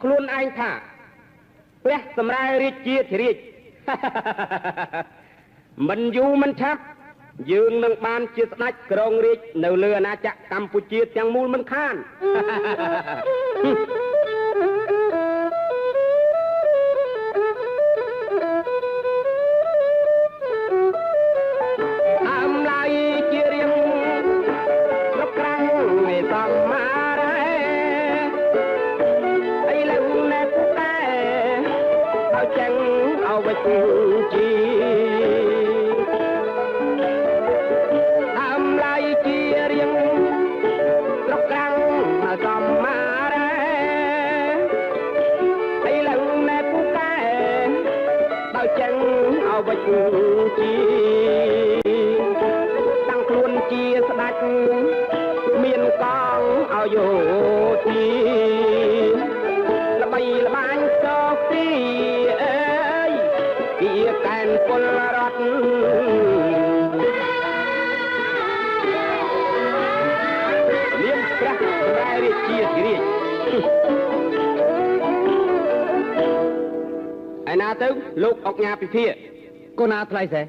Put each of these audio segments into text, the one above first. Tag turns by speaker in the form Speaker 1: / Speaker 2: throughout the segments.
Speaker 1: ខ្លួនឯងថាព្រះសម្រាប់រាជាធិរាជមិនយូរមិនឆាប់យើងនឹងបានជាស្ដេចក្រុងរាជនៅលើអាណាចក្រកម្ពុជាទាំងមូលមិនខានតាំងខ្លួនជាស្ដេចមានកងឲ្យយោទីល្បីល្បាញសោកទីអើយជាកែនពលរដ្ឋមានព្រះរាជាធិរាជឯណាទៅលោកអុកញ៉ាពិភាកូនណាថ្លៃសេ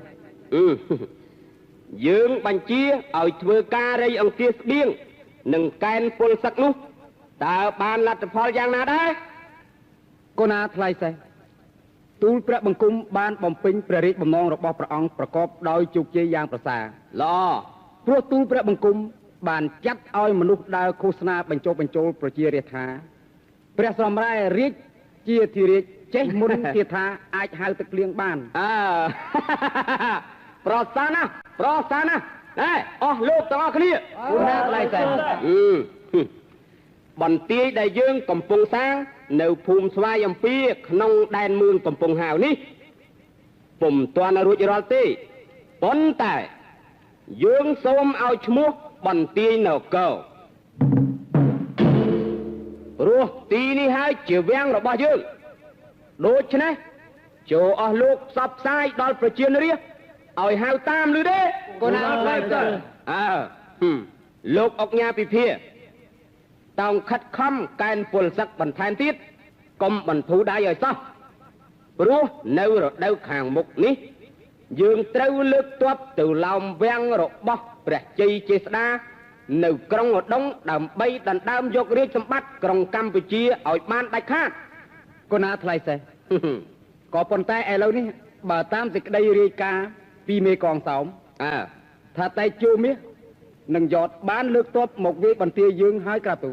Speaker 1: យើងបញ្ជាឲ្យធ្វើការរៃអង្គាសស្បៀងនិងកែនពលសឹកនោះតើបានលទ្ធផលយ៉ាងណាដែរកូនណាថ្លៃសេទូលព្រះបង្គំបានបំពេញព្រះរាជបំណងរបស់ព្រះអង្គប្រកបដោយជោគជ័យយ៉ាងប្រសើរល្អព្រោះទូលព្រះបង្គំបានចាត់ឲ្យមនុស្សដើរឃោសនាបញ្ចុះបញ្ចូលប្រជារាស្ត្រថាព្រះសម្រាប់រាជជាធិរាជចេះមុនទៀតថាអាចហៅទឹកលៀងបានប្រសាណាអស់លោកទាំងអស់គ្នាគូណាថ្លៃតែបន្ទាយដែលយើងកំពុងសាងនៅភូមិស្វាយអំពីក្នុងដែនមឿងកំពង់ហាវនេះពុំទាន់រួចរាល់ទេប៉ុន្តែយើងសូមឲ្យឈ្មោះបន្ទាយនគរព្រោះទីនេះហើយជាវាំងរបស់យើងដូច្នេះចូលអស់លោកផ្សព្វផ្សាយដល់ប្រជារាស្ត្រឲ្យហៅតាមឮទេកូនណាថ្លៃទៅលោកអុកញ៉ាពិភាតោងខិតខំកែនពលសឹកបន្ថែមទៀតកុំបន្ធូរដៃឲ្យសោះព្រោះនៅរដូវខាងមុខនេះយើងត្រូវលើកទ័ពទៅឡោមវាំងរបស់ព្រះជ័យចេស្តានៅក្រុងឧដុង្គដើម្បីដណ្ដើមយករាជសម្បត្តិក្រុងកម្ពុជាឲ្យបានដាច់ខាតកូនណាថ្លៃសេះក៏ប៉ុន្តែឥឡូវនេះបើតាមសេចក្តីរាយការណ៍ពីមេកងសោមថាតែជូមាសនឹងយត់បានលើកទ័ពមកវាយបន្ទាយយើងហើយក្រាបទូ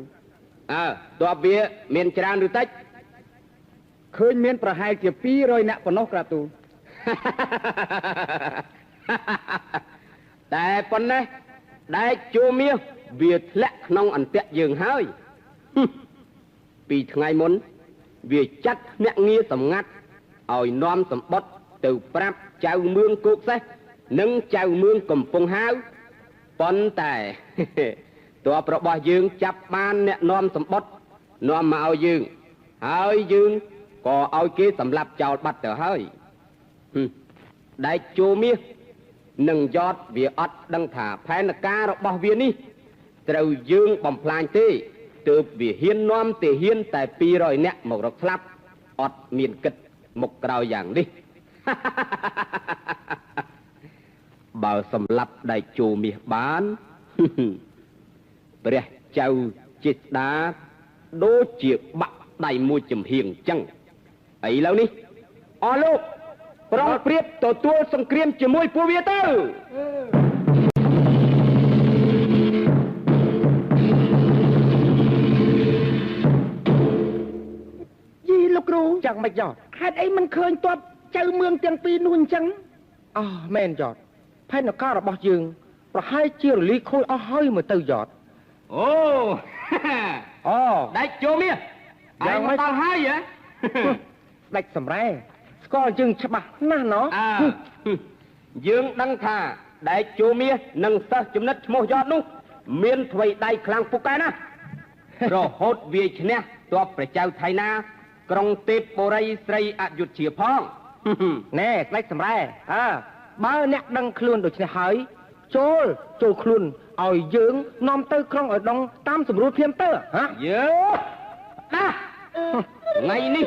Speaker 1: ទ័ពវាមានច្រើនឬតិចឃើញមានប្រហែលជា200នាក់ប៉ុណ្ណោះក្រាបទូតែប៉ុណ្ណេះដែលជូមាសវាធ្លាក់ក្នុងអន្ទាក់យើងហើយពីថ្ងៃមុនវាចាត់អ្នកងារសម្ងាត់ឲ្យនាំសម្បត្តិទៅប្រាប់ចៅមឿងគោកសេះនិងចៅមឿងកំពង់ហាវប៉ុន្តែទ័ពរបស់យើងចាប់បានអ្នកនាំសម្បត្តិនាំមកឲ្យយើងហើយយើងក៏ឲ្យគេសម្លាប់ចោលបាត់ទៅហើយដែលជូមាសនឹងយត់វាអត់ដឹងថាផែនការរបស់វានេះត្រូវយើងបំផ្លាញទេទើបវាហ៊ាននាំទាហានតែ200នាក់មករកស្លាប់អត់មានគិតមុខក្រោយយ៉ាងនេះបើសម្លាប់ដៃជូមាសបានព្រះចៅចេស្តាដូចជាបាក់ដៃមួយចំហៀងចឹងឥឡូវនេះអស់លោកប្រងព្រៀបទទួលសង្គ្រាមជាមួយពួកវាទៅយីលោកគ្រូចឹងមិនចោតហេតុអីមិនឃើញទ័ពចៅមឿងទាំងពីរនោះអញ្ចឹងមែនចោតផែនការរបស់យើងប្រហែលជារលីខូចអស់ហើយមើលទៅចោតដាច់ជូមាសយ៉ាងមិនដល់ហើយហ៎ដាច់សម្រែស្គាល់យើងច្បាស់ណាស់ណោះយើងដឹងថាដែកជូមាសនិងសិស្សចំណិតឈ្មោះយអត់នោះមានថ្វីដៃខ្លាំងពូកែណារហូតវាឈ្នះទ័ពព្រះចៅថៃណាក្រុងទេពបុរីស្រីអយុធ្យាផងណែស្ដេចសម្រែបើអ្នកដឹងខ្លួនដូច្នេះហើយចូលខ្លួនឲ្យយើងនាំទៅក្រុងឧដុង្គតាមសម្រួលភ្លាមទៅហ៎យើណា ngày ní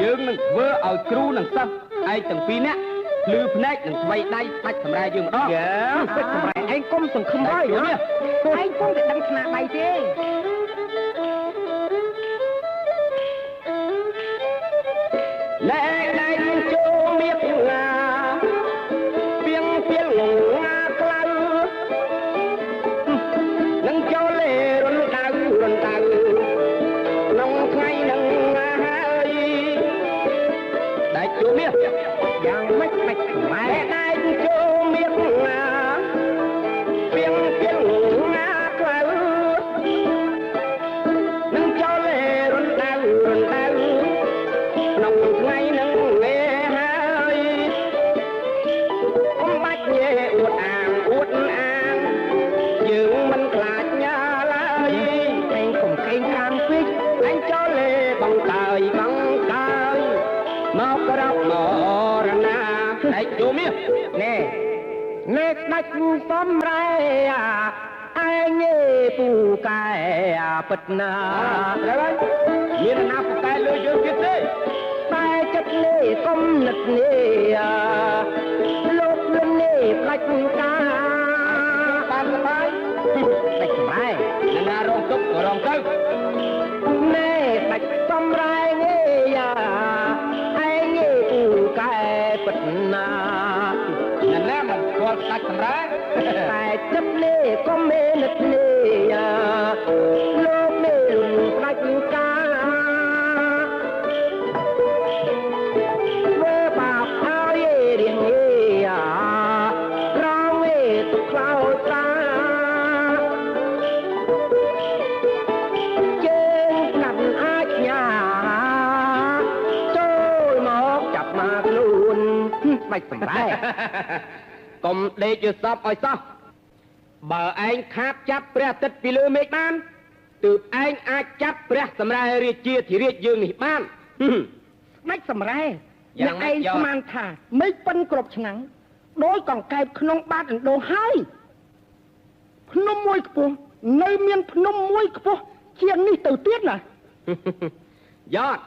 Speaker 1: dương nâng vơ ở cru nâng sâm ai từng pin á lư phết nâng vay đai tách thầm ra dương đó
Speaker 2: dạ anh công sừng không bay nữa anh công để đăng thà bay chứ
Speaker 1: lẽ này cho miết ngà biếng biếng ngủ ngà clau nâng cho lệ run đau nông ngay nâng hai đại chú miết
Speaker 2: giang mách mách
Speaker 1: lẽ này cho miết ngà biếng biếng ngủ ngà clau nâng cho lệ run đau nông ngay nâng nghe hai không bách nhẹ uột an dương mình lạc nhà lại
Speaker 2: anh cùng kênh khang phích
Speaker 1: anh cho lê bằng trời mọc rọc mỏ ra na đại chú miết
Speaker 2: nè nè đạch xóm rai anh nghe phù cài bật na
Speaker 1: đấy ơi miền nào của cái lưỡi dương kiệt thế
Speaker 2: tay chất nê công nực nê lốp lưng nê đạch ca
Speaker 1: tan cái tay
Speaker 2: đạch mai
Speaker 1: là rong túc của rong túc
Speaker 2: nè đạch xóm rai nghe anh nghe phù cài bật na
Speaker 1: là mình còn tách thầm ra
Speaker 2: tay chất nê công mê nực nê lốp nê lùn đạch ca vơ bạc áo yê điền yê rong yê tục khlau ta trên cạnh ách nhà trôi một chập mà luôn bạch sầm bái
Speaker 1: còn đây chưa sắp ơi sao bờ anh khác chấpព្រះទឹកពីលើមេឃបានទើបឯងអាចចាប់ព្រះសម្រាប់រាជាធិរាជយើងនេះបាន
Speaker 2: ដាច់សម្រែ
Speaker 1: យ៉ាង
Speaker 2: អ្នក
Speaker 1: ម៉េច
Speaker 2: ឯងស្មានថាមិនប៉ិនគ្រប់ឆ្នាំងដោយកង្កែបក្នុងបាតអណ្ដូងហើយភ្នំមួយខ្ពស់នៅមានភ្នំមួយខ្ពស់ជាងនេះទៅទៀតណា
Speaker 1: យត់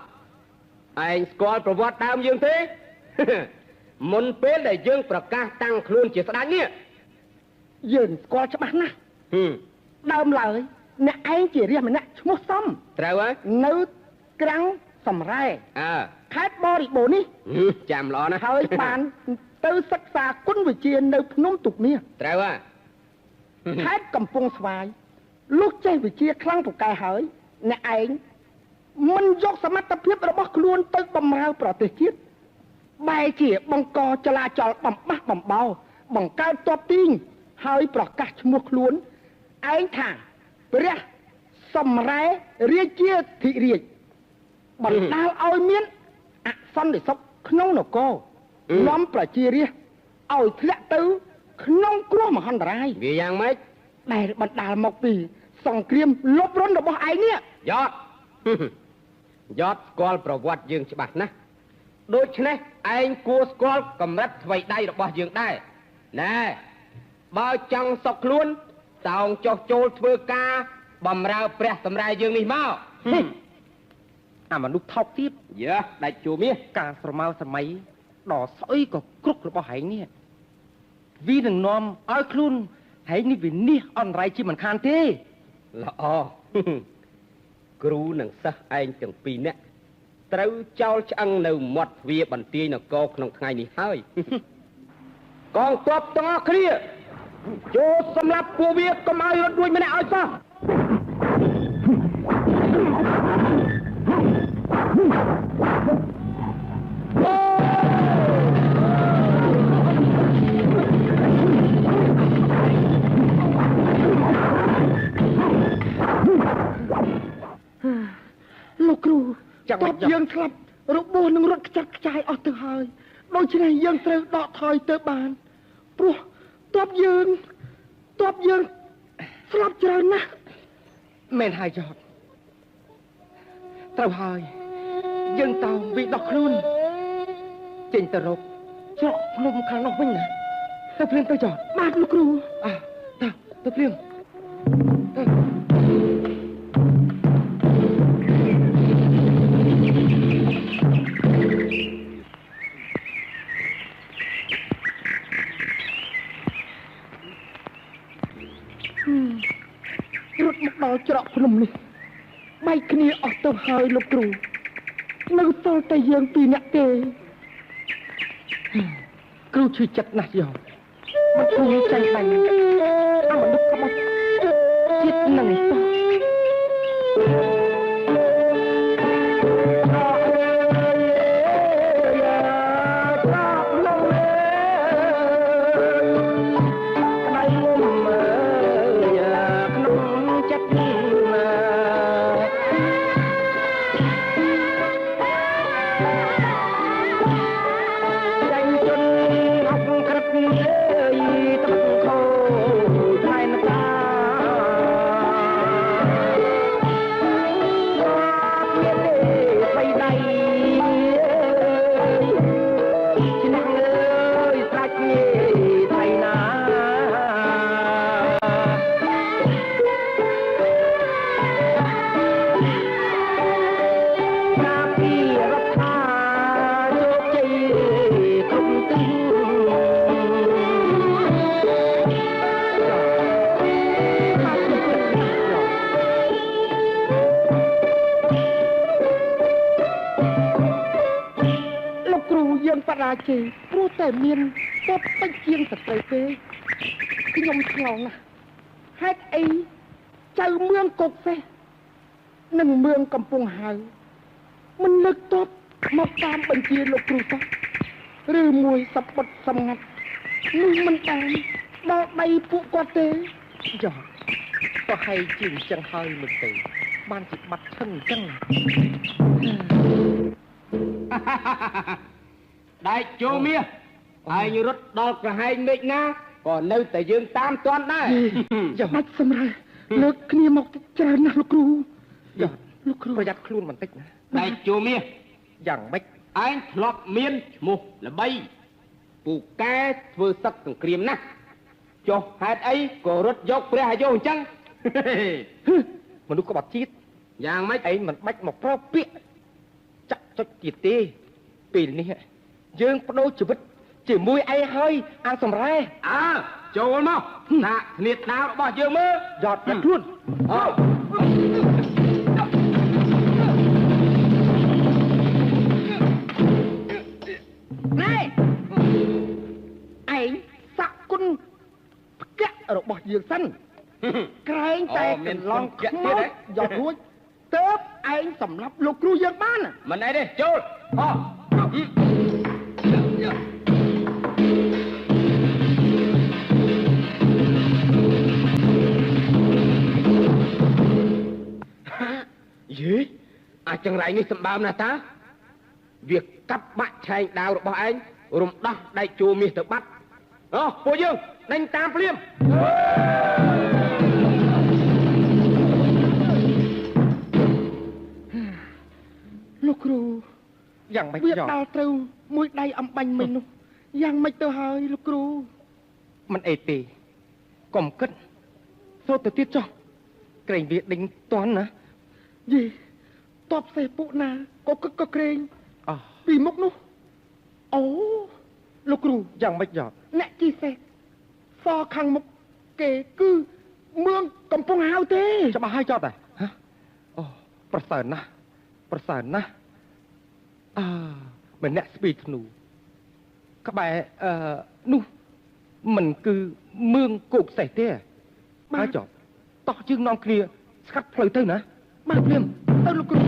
Speaker 1: ឯងស្គាល់ប្រវត្តិដើមយើងទេ មុនពេលដែលយើងប្រកាសតាំងខ្លួនជាស្ដេចនេះ
Speaker 2: យើងស្គាល់ច្បាស់ណាស់ដើមឡើយអ្នកឯងជារាជម្នាក់ឈ្មោះសំ
Speaker 1: ត្រូវហើយ
Speaker 2: នៅក្រាំងសម្រែ
Speaker 1: អើ
Speaker 2: ខេត្តបរិបូរណ៍នេះ
Speaker 1: ចាំល្អណាស់
Speaker 2: ហើយបានទៅសិក្សាគុណវិជ្ជានៅភ្នំទុកមាស
Speaker 1: ត្រូវហើយ
Speaker 2: ខេត្តកំពង់ស្វាយលុះចេះវិជ្ជាខ្លាំងពូកែហើយអ្នកឯងមិនយកសមត្ថភាពរបស់ខ្លួនទៅបម្រើប្រទេសជាតិបែរជាបង្កចលាចលបំបះបំបោបង្កើតទ័ពទីងហើយប្រកាសឈ្មោះខ្លួនឯងថាព្រះសម្រែរាជាធិរាជបណ្ដាលឲ្យមានអសន្តិសុខក្នុងនគរនាំប្រជារាស្ត្រឲ្យធ្លាក់ទៅក្នុងគ្រោះមហន្តរាយ
Speaker 1: វាយ៉ាងម៉េច
Speaker 2: ដែលបណ្ដាលមកពីសង្គ្រាមលបរន់របស់ឯងនេះ
Speaker 1: យត់ យត់ស្គាល់ប្រវត្តិយើងច្បាស់ណាស់ដូច្នេះឯងគួរស្គាល់កម្រិតថ្វីដៃរបស់យើងដែរណែបើចង់សុខខ្លួនតោងចុះចូលធ្វើការបម្រើព្រះសម្រាប់យើងនេះមក
Speaker 2: អាមនុស្សថោកទៀត
Speaker 1: យើដាច់ជួមាស
Speaker 2: ការស្រមៅសម័យដ៏ស្អុយក៏គ្រុករបស់ឯងនេះវានឹងនាំឲ្យខ្លួនឯងនេះវិនិច្ឆ័យអនរាយជាមិនខានទេ
Speaker 1: ល្អ គ្រូនិងសិស្សឯងទាំងពីរនាក់ត្រូវចោលឆ្អឹងនៅមាត់ទ្វារបន្ទាយនគរក្នុងថ្ងៃនេះហើយ កងទ័ពទាំងអស់គ្នាចូលសម្លាប់ពួកវាកុំឲ្យរត់ដួចម្នាក់ឲ្យសោះ
Speaker 2: លោកគ្រូចាប់យើងស្លាប់របួសនឹងរត់ខ្ចាត់ខ្ចាយអស់ទៅហើយដូច្នេះយើងត្រូវដកថយទៅបានព្រោះទ័ពយើងស្លាប់ច្រើនណាស់មែនហើយចត់ត្រូវហើយយើងតោងវិដោះខ្លួនចេញទៅរកច្រកភ្នំខាងនោះវិញណាទៅព្រៀងទៅចត់បាទលោកគ្រូទៅព្រៀង
Speaker 1: អ
Speaker 2: រត់មកដល់ច្រកភ្នំនេះបែកគ្នាអស់ទៅហើយលោកគ្រូនៅសល់តែយើងពីរនាក់ទេគ្រូឈឺចិត្តណាស់យោមកគ្រូចាញ់ដៃអមនុស្សក្បត់ចិត្តនឹងសោះជេរព្រោះតែមានតបតិចជាងស្ត្រីទេខ្ញុំឆ្ងល់ណាស់ហេតុអីចៅមឿងកុកសេះនិងមឿងកំពង់ហៅមិនលើកតបមកតាមបញ្ជាលោកគ្រូសោះឬមួយសពតសម្ងាត់នោះមិនតាមដល់ដៃពួកគាត់ទេយោប្រហែលជាអញ្ចឹងហើយមិនទេបានជាបាត់ឈឹងអញ្ចឹង
Speaker 1: ដៃជូមាសហើយរត់ដល់ក្រហែងមេឃណាក៏នៅតែយើងតាមទាន់ដែរ
Speaker 2: យ៉ាងម៉េចសម្រាប់លើកគ្នាមកច្រើនណាស់លោកគ្រូលោកគ្រូប្រយ័ត្នខ្លួនបន្តិចណា
Speaker 1: ដៃជូមាស
Speaker 2: យ៉ាងម៉េច
Speaker 1: ឯងធ្លាប់មានឈ្មោះល្បីពូកែធ្វើសឹកសង្គ្រាមណាស់ចុះហេតុអីក៏រត់យកព្រះអាយុអញ្ចឹង
Speaker 2: មនុស្សក្បត់ជាតិ
Speaker 1: យ៉ាងម៉េច
Speaker 2: ឯងមិនបាច់មកប្រោពាក្យចាក់ចុចទៀតទេពេលនេះយើងបដូរជីវិតជាមួយឯងហើយអាសម្រែ
Speaker 1: ចូលមកណាគ្នាស្នារបស់យើងមើល
Speaker 2: យកតែខ្លួនណែឯងសាក់គុណផ្កាក់របស់យើងសិនក្រែងតែកន្លងខ្មោចយករួចទៅឯងសម្រាប់លោកគ្រូយើងបាន
Speaker 1: មិនអីទេចូលយេអាចង្រៃនេះសម្បើមណាស់តាវាកាប់បាក់ឆែងដាវរបស់ឯងរំដោះដៃជួមាសទៅបាត់ពួកយើងដេញតាមភ្លាម
Speaker 2: លោកគ្រូយ៉ាងម៉េចវាដល់ត្រូវមួយដៃអំបាញ់មិញនោះយ៉ាងម៉េចទៅហើយលោកគ្រូមិនអីទេកុំគិតសូត្រទៅទៀតចុះក្រែងវាដេញតន់ណាយីតបសេះពួកណាក៏គិតក៏ក្រែងពីមុខនោះអូលោកគ្រូយ៉ាងម៉េចយកអ្នកជីសេះសខាងមុខគេគឺមឿងកំពុងហៅទេច្បាស់ហើយចត់ហ៎អូប្រសើរណាស់ម្នាក់ស្ពីធ្នូក្បែរនោះមិនគឺមឿងគោកសេះទេហើយចត់តោះយើងនាំគ្នាស្កាត់ផ្លូវទៅណាបាទព្រាមទៅលោកគ្រូ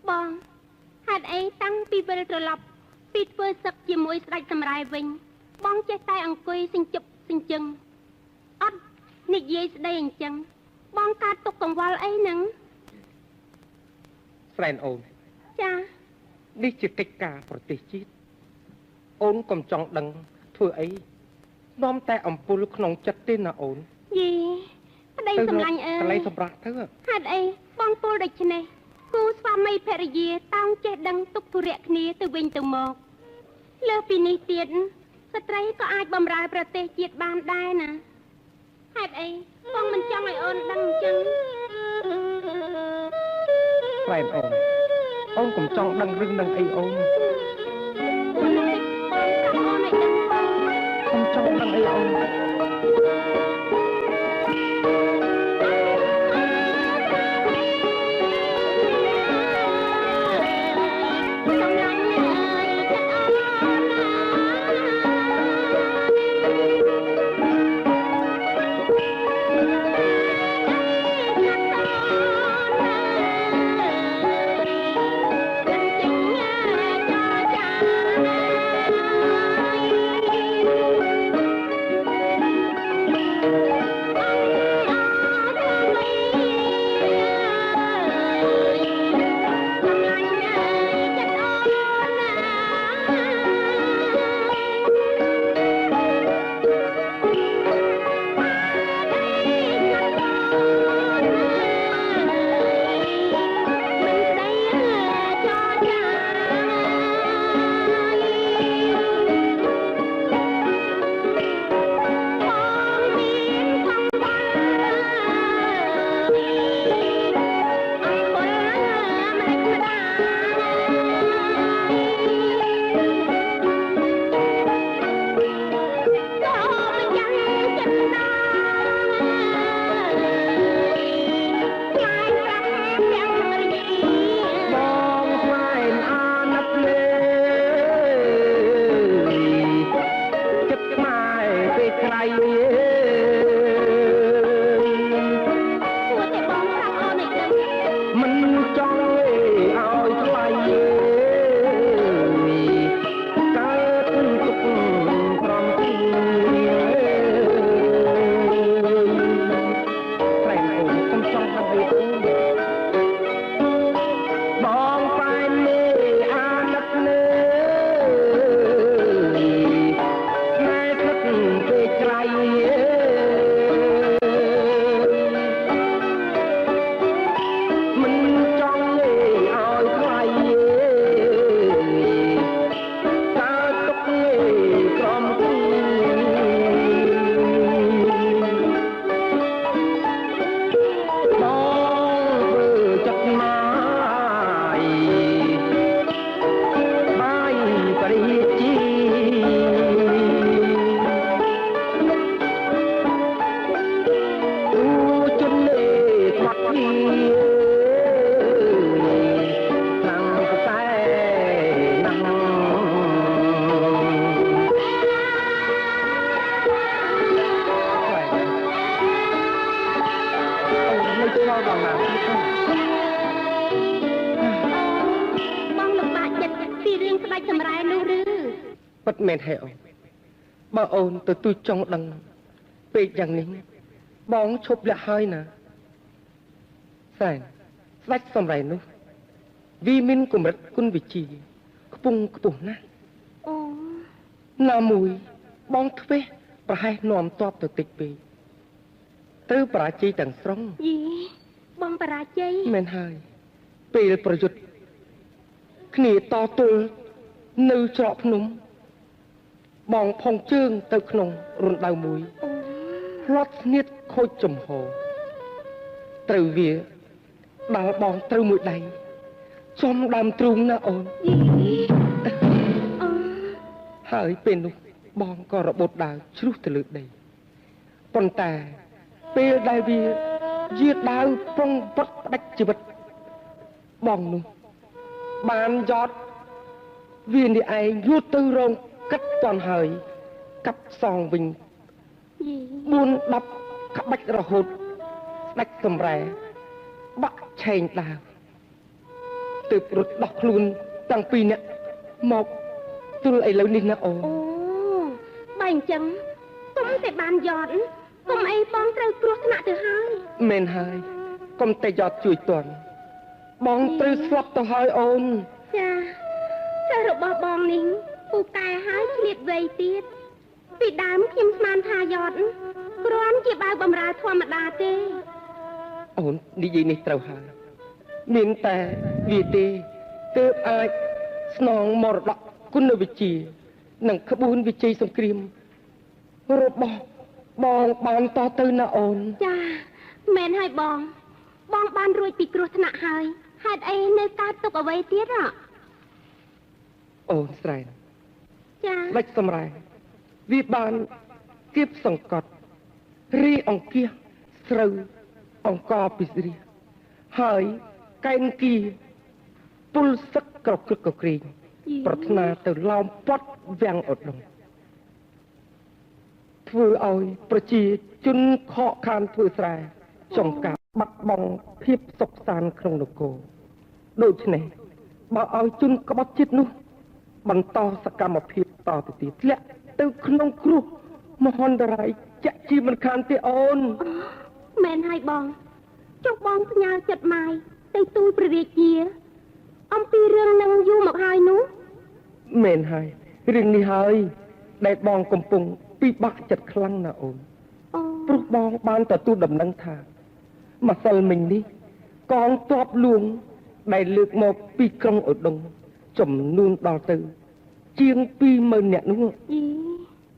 Speaker 3: បងហេតុអីតាំងពីវិលត្រឡប់ពីធ្វើសឹកជាមួយស្ដេចសម្រែវិញបងចេះតែអង្គុយសិញ្ជប់សិញ្ជឹងអត់និយាយស្ដីអញ្ចឹងបងកើតទុកកង្វល់អីហ្នឹង
Speaker 2: ហ្វ្រេនអូន
Speaker 3: ចា
Speaker 2: នេះជាកិច្ចការប្រទេសជាតិអូនកុំចង់ដឹងធ្វើអីនាំតែអំពុលក្នុងចិត្តទេណាអូន
Speaker 3: យីប្តីសម្លាញ់អើ
Speaker 2: កន្លែងសម្រាប់ទៅ
Speaker 3: ហេតុអីបងពុលដូច្នេះគូស្វាមីភរិយាតោងចេះដឹងទុកធុរៈគ្នាទៅវិញទៅមកលើសពីនេះទៀតស្ត្រីក៏អាចបម្រើប្រទេសជាតិបានដែរណាហេតុអីបងមិនចង់ឲ្យអូនដឹងអញ្ចឹង
Speaker 2: ហ្វ្រេនអូនកុំចង់ដឹងរឿងនឹងអីអូន អូន ពិតមែនហើយអូនបើអូនទទួលចង់ដឹងពេកយ៉ាងនេះបងឈប់លាក់ហើយណាសែនស្ដេចសំរៃនោះវាមានកម្រិតគុណវិជ្ជាខ្ពង់ខ្ពស់ណាស់អូណាមួយបងធ្វេសប្រហែសនាំតបទៅតិចពេកត្រូវបរាជ័យទាំងស្រុងយីបងបរាជ័យមែនហើយពេលប្រយុទ្ធគ្នាតទល់នៅច្រកភ្នំបងផុងជើងទៅក្នុងរណ្ដៅមួយផ្លាត់ស្នៀតខូចចំហត្រូវវាដល់បងត្រូវមួយដៃចំដើមទ្រូងណាអូនហើយពេលនោះបងក៏របូតដាវជ្រុះទៅលើដីប៉ុន្តែពេលដែលវាយាដាវប្រុងបត់ផ្ដាច់ជីវិតបងនោះបានយកវានេះឯងយួរទៅរងកាត់តន់ហើយកាប់សងវិញ4-10ក្បាច់រហូតស្ដេចសម្រែបាក់ឆេងដាវទើបរត់ដោះខ្លួនតាំងពីអ្នកមកទល់ឥឡូវនេះណាអូបើអញ្ចឹងគុំតែបានយកគុំអីបងត្រូវគ្រោះថ្នាក់ទៅហើយមែនហើយកុំតែយកជួយតន់បងត្រូវស្លាប់ទៅហើយអូនចាចារបស់បងនេះពូកែហើយឆ្លៀតវៃទៀតពីដើមខ្ញុំស្មានថាយត់គ្រាន់ជាបើបំរើធម្មតាទេអូននិយាយនេះត្រូវហើយមានតែវាទេទើបអាចស្នងមរតកគុណវិជ្ជានិងក្បួនវិជ័យសង្គ្រាមរបស់បងបានតទៅណាអូនចាមែនហើយបងបានរួចពីគ្រោះថ្នាក់ហើយហេតុអីនៅកើតទុកអ្វីទៀតអូនស្រែនចាស្ដេចសម្រែវាបាន គៀបសង្កត់រីអង្គាសស្រូវអង្គពីស្រីហើយកែនគីពុលសឹកក្រក្រឹកក្រក្រែងប្រាថ្នាទៅឡោមពត់វាំងអត់នោះធ្វើឲ្យប្រជាជនខកខានធ្វើស្រែចំការបាត់បង់ភាពសុខសាន្តក្នុងនគរដូច្នេះបើឲ្យជនក្បត់ជាតិនោះបន្តសកម្មភាពតទៅទៀតធ្លាក់ទៅក្នុងគ្រោះមហន្តរាយចាក់ជីមិនខានទេអូន
Speaker 3: មែនហើយបងចុះបងផ្ញើចិត្តម៉ាយទៅទូលព្រះរាជាអំពីរឿងនឹងយូរមកហើយនោះ
Speaker 2: មែនហើយរឿងនេះហើយដែលបងកំពុងពិបាកចិត្តខ្លាំងណាស់អូនព្រោះបងបានទទួលដំណឹងថាម្សិលមិញនេះកងទ័ពលួងដែលលើកមកពីក្រុងឧដុង្គចំនួនដល់ទៅជាង 20,000 នាក់នោះ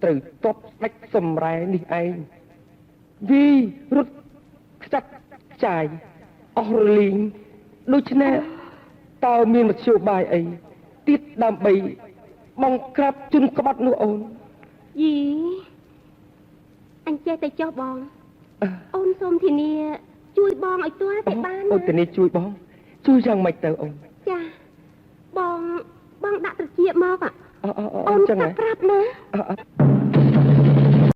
Speaker 2: ត្រូវទ័ពស្ដេចសម្រែនេះឯងវារត់ខ្ចាត់ខ្ចាយអស់រលីងដូច្នេះតើមានមធ្យោបាយអីទៀតដើម្បីបង្ក្រាបជនក្បត់នោះអូន
Speaker 3: យីអញចេះតែចុះបងអូនសូមធានាជួយបងឲ្យទាល់តែបាន
Speaker 2: អូនធានាជួយបងជួយយ៉ាងម៉េចទៅអូន
Speaker 3: ចាបងដាក់ត្រចៀកមកអូនចាំប្រាប់ណា